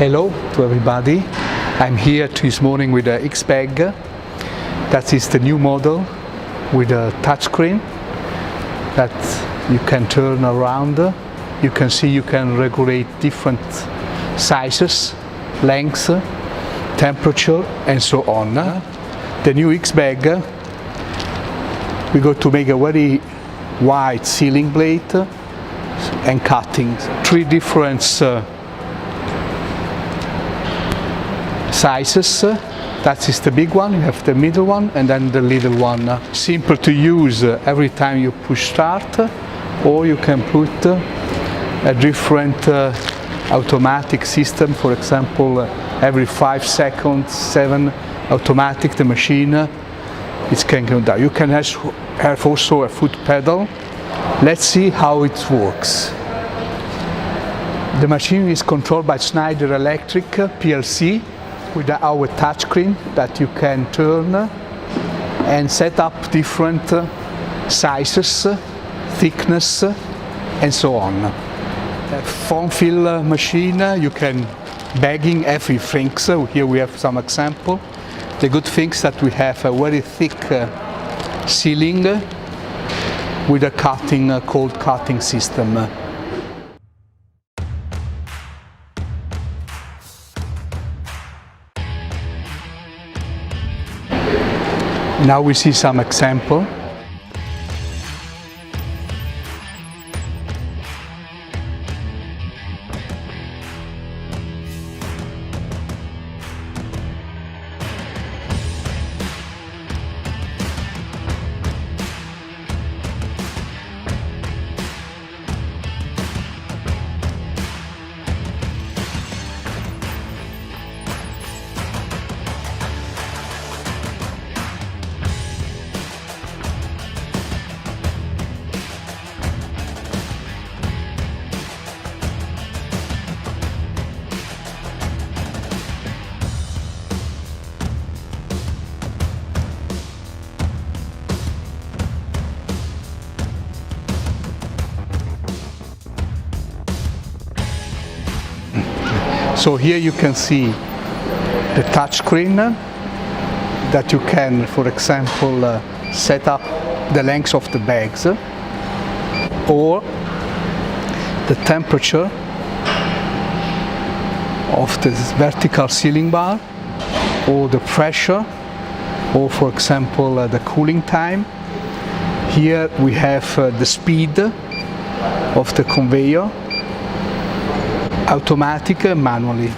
Hello to everybody. I'm here this morning with the X-BAG. That is the new model with a touchscreen that you can turn around. You can see you can regulate different sizes, lengths, temperature and so on. The new X-BAG, we're going to make a very wide sealing blade and cutting. Three different sizes. That is the big one, you have the middle one and then the little one. Simple to use every time you push start, or you can put a different automatic system, for example every 5 seconds, 7 automatic, the machine it can go down. You can have also a foot pedal. Let's see how it works. The machine is controlled by Schneider Electric PLC with our touchscreen that you can turn and set up different sizes, thickness and so on. A foam fill machine, you can bagging everything. So here we have some example. The good thing is that we have a very thick sealing with a cutting, cold cutting system. Now we see some example. So here you can see the touchscreen that you can, for example, set up the length of the bags or the temperature of the vertical sealing bar, or the pressure, or for example the cooling time. Here we have the speed of the conveyor, automatic and manually.